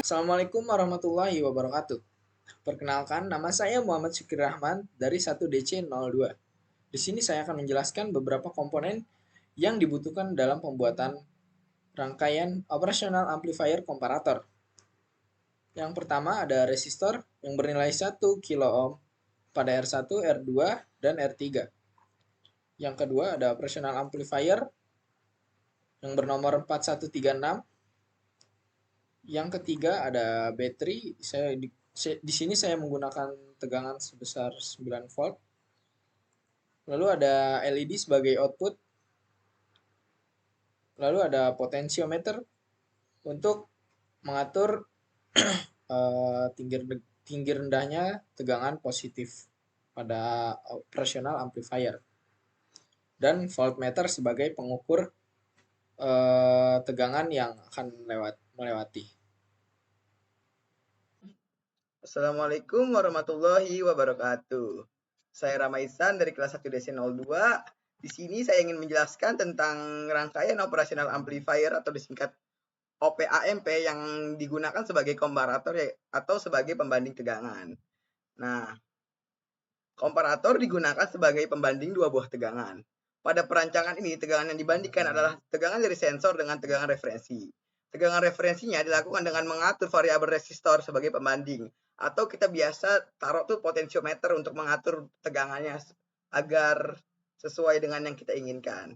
Assalamualaikum warahmatullahi wabarakatuh. Perkenalkan, nama saya Muhammad Syukri Rahman dari 1DC02. Di sini saya akan menjelaskan beberapa komponen yang dibutuhkan dalam pembuatan rangkaian operasional amplifier komparator. Yang pertama ada resistor yang bernilai 1 kilo ohm pada R1, R2, dan R3. Yang kedua ada operasional amplifier yang bernomor 4136. Yang ketiga ada battery. Di sini saya menggunakan tegangan sebesar 9 volt. Lalu ada LED sebagai output. Lalu ada potensiometer untuk mengatur tinggi rendahnya tegangan positif pada operasional amplifier. Dan voltmeter sebagai pengukur tegangan yang akan melewati. Assalamualaikum warahmatullahi wabarakatuh. Saya Rama Ihsan dari kelas 1 DC02. Di sini saya ingin menjelaskan tentang rangkaian operasional amplifier atau disingkat OPAMP yang digunakan sebagai komparator atau sebagai pembanding tegangan. Nah, komparator digunakan sebagai pembanding dua buah tegangan. Pada perancangan ini, tegangan yang dibandingkan adalah tegangan dari sensor dengan tegangan referensi. Tegangan referensinya dilakukan dengan mengatur variabel resistor sebagai pembanding. Atau kita biasa taruh tuh potensiometer untuk mengatur tegangannya agar sesuai dengan yang kita inginkan.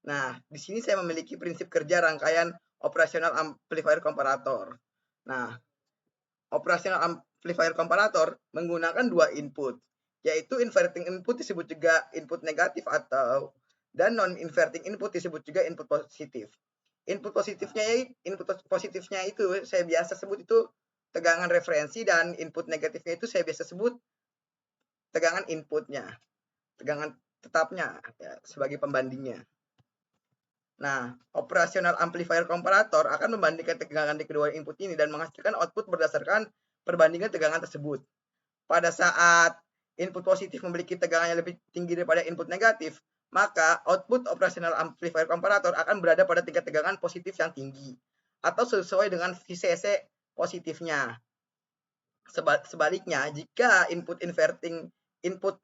Nah, di sini saya memiliki prinsip kerja rangkaian operasional amplifier komparator. Nah, operasional amplifier komparator menggunakan dua input, yaitu inverting input disebut juga input negatif atau dan non-inverting input disebut juga input positif. Input positifnya itu saya biasa sebut itu tegangan referensi dan input negatifnya itu saya biasa sebut tegangan inputnya, tegangan tetapnya ya, sebagai pembandingnya. Nah, operasional amplifier komparator akan membandingkan tegangan di kedua input ini dan menghasilkan output berdasarkan perbandingan tegangan tersebut. Pada saat input positif memiliki tegangan yang lebih tinggi daripada input negatif, maka output operasional amplifier komparator akan berada pada tingkat tegangan positif yang tinggi atau sesuai dengan VCC positifnya. Sebaliknya, jika input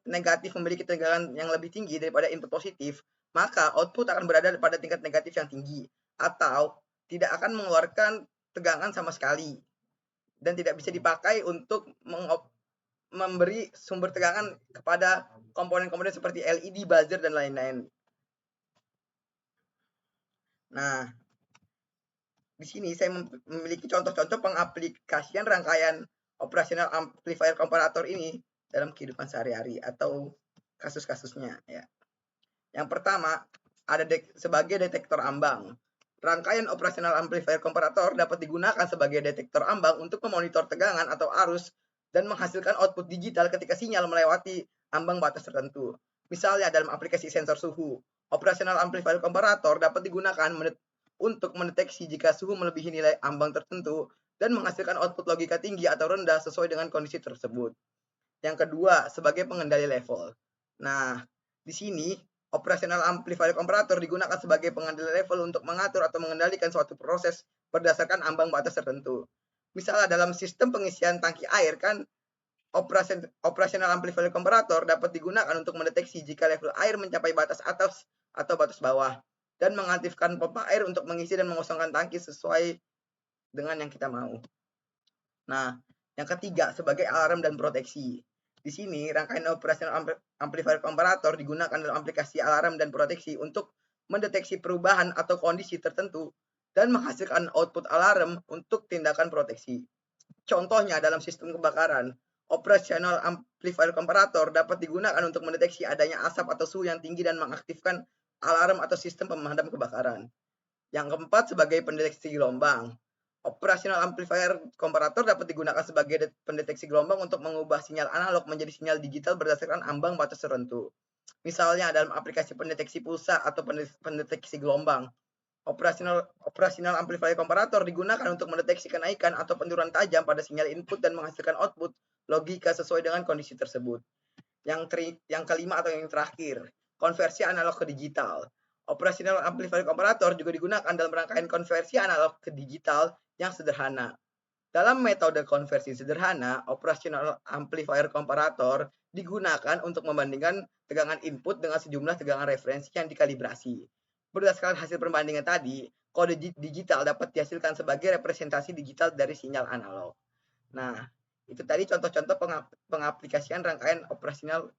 negatif memiliki tegangan yang lebih tinggi daripada input positif, maka output akan berada pada tingkat negatif yang tinggi atau tidak akan mengeluarkan tegangan sama sekali dan tidak bisa dipakai untuk memberi sumber tegangan kepada komponen-komponen seperti LED, buzzer, dan lain-lain. Nah, di sini saya memiliki contoh-contoh pengaplikasian rangkaian operasional amplifier komparator ini dalam kehidupan sehari-hari atau kasus-kasusnya ya. Yang pertama, ada sebagai detektor ambang. Rangkaian operasional amplifier komparator dapat digunakan sebagai detektor ambang untuk memonitor tegangan atau arus dan menghasilkan output digital ketika sinyal melewati ambang batas tertentu. Misalnya dalam aplikasi sensor suhu, operasional amplifier komparator dapat digunakan untuk mendeteksi jika suhu melebihi nilai ambang tertentu dan menghasilkan output logika tinggi atau rendah sesuai dengan kondisi tersebut. Yang kedua, sebagai pengendali level. Nah, di sini operasional amplifier komparator digunakan sebagai pengendali level untuk mengatur atau mengendalikan suatu proses berdasarkan ambang batas tertentu. Misalnya dalam sistem pengisian tangki air kan operasional amplifier komparator dapat digunakan untuk mendeteksi jika level air mencapai batas atas atau batas bawah dan mengaktifkan pompa air untuk mengisi dan mengosongkan tangki sesuai dengan yang kita mau. Nah, yang ketiga sebagai alarm dan proteksi. Di sini rangkaian operasional amplifier komparator digunakan dalam aplikasi alarm dan proteksi untuk mendeteksi perubahan atau kondisi tertentu dan menghasilkan output alarm untuk tindakan proteksi. Contohnya dalam sistem kebakaran, operasional amplifier komparator dapat digunakan untuk mendeteksi adanya asap atau suhu yang tinggi dan mengaktifkan alarm atau sistem pemadam kebakaran. Yang keempat sebagai pendeteksi gelombang. Operasional amplifier komparator dapat digunakan sebagai pendeteksi gelombang untuk mengubah sinyal analog menjadi sinyal digital berdasarkan ambang batas tertentu. Misalnya dalam aplikasi pendeteksi pulsa atau pendeteksi gelombang. Operasional amplifier komparator digunakan untuk mendeteksi kenaikan atau penurunan tajam pada sinyal input dan menghasilkan output logika sesuai dengan kondisi tersebut. Yang kelima atau yang terakhir, konversi analog ke digital. Operasional amplifier komparator juga digunakan dalam rangkaian konversi analog ke digital yang sederhana. Dalam metode konversi sederhana, operational amplifier komparator digunakan untuk membandingkan tegangan input dengan sejumlah tegangan referensi yang dikalibrasi. Berdasarkan hasil perbandingan tadi, kode digital dapat dihasilkan sebagai representasi digital dari sinyal analog. Nah, itu tadi contoh-contoh pengaplikasian rangkaian operasional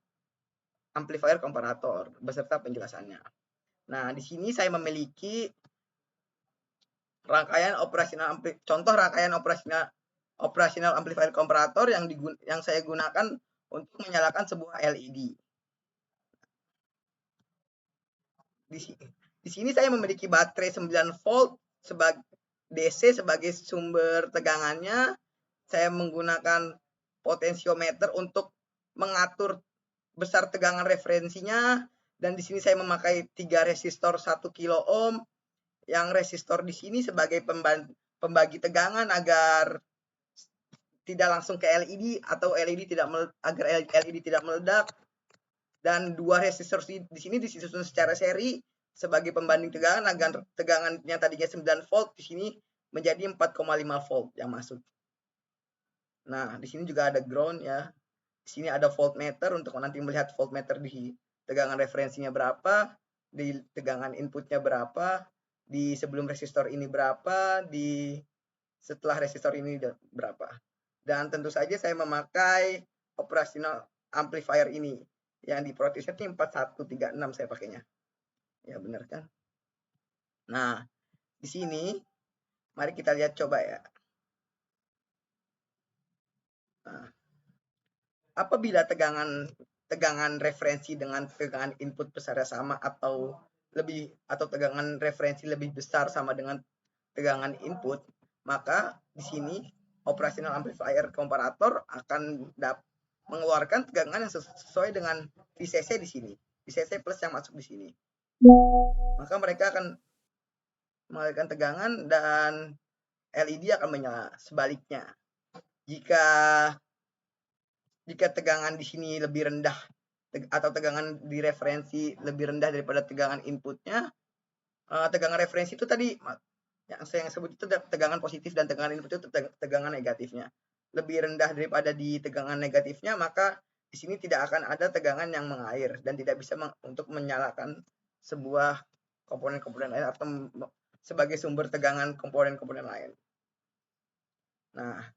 amplifier komparator beserta penjelasannya. Nah, di sini saya memiliki contoh rangkaian operasional amplifier komparator yang saya gunakan untuk menyalakan sebuah LED. Di sini saya memiliki baterai 9 volt sebagai DC sebagai sumber tegangannya. Saya menggunakan potensiometer untuk mengatur besar tegangan referensinya, dan di sini saya memakai 3 resistor 1 kilo ohm. Yang resistor di sini sebagai pembagi tegangan agar tidak langsung ke LED atau agar LED tidak meledak. Dan 2 resistor di sini disusun secara seri sebagai pembanding tegangan agar tegangannya tadinya 9 volt di sini menjadi 4,5 volt yang masuk. Nah, di sini juga ada ground ya. Di sini ada voltmeter untuk nanti melihat voltmeter di tegangan referensinya berapa, di tegangan inputnya berapa, di sebelum resistor ini berapa, di setelah resistor ini berapa. Dan tentu saja saya memakai operational amplifier ini yang di protesnya 4136 saya pakainya. Ya benar kan? Nah, di sini mari kita lihat coba ya. Nah, apabila tegangan referensi dengan tegangan input besarnya sama atau tegangan referensi lebih besar sama dengan tegangan input, maka di sini operational amplifier komparator akan mengeluarkan tegangan yang sesuai dengan VCC di sini, VCC plus yang masuk di sini. Maka mereka akan mengalirkan tegangan dan LED akan menyala. Sebaliknya, jika tegangan di sini lebih rendah atau tegangan di referensi lebih rendah daripada tegangan inputnya, tegangan referensi itu tadi yang saya sebut itu tegangan positif dan tegangan input itu tegangan negatifnya lebih rendah daripada di tegangan negatifnya, maka di sini tidak akan ada tegangan yang mengalir dan tidak bisa untuk menyalakan sebuah komponen-komponen lain atau sebagai sumber tegangan komponen-komponen lain. Nah,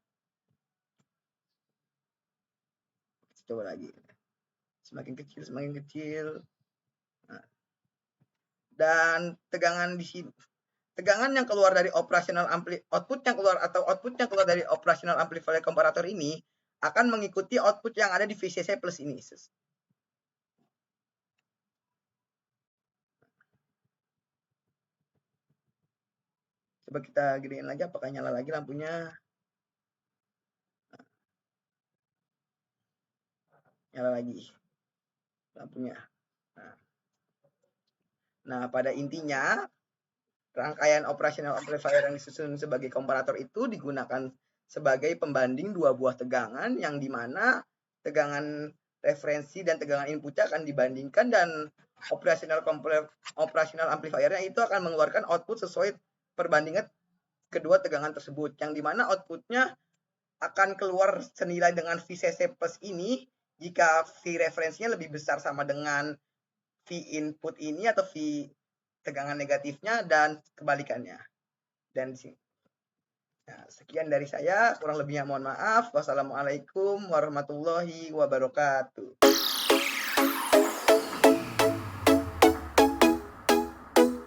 coba lagi. Semakin kecil. Nah, dan tegangan di sini, tegangan yang keluar dari output yang keluar dari operational amplifier komparator ini akan mengikuti output yang ada di VCC plus ini. Coba kita gedein lagi, apakah nyala lagi lampunya? Nyala lagi lampunya. Nah, pada intinya rangkaian operational amplifier yang disusun sebagai komparator itu digunakan sebagai pembanding dua buah tegangan yang dimana tegangan referensi dan tegangan inputnya akan dibandingkan, dan operational amplifiernya itu akan mengeluarkan output sesuai perbandingan kedua tegangan tersebut, yang dimana outputnya akan keluar senilai dengan VCC plus ini jika V referensinya lebih besar sama dengan V input ini atau V tegangan negatifnya dan kebalikannya. Dan nah, sekian dari saya, kurang lebihnya mohon maaf. Wassalamualaikum warahmatullahi wabarakatuh.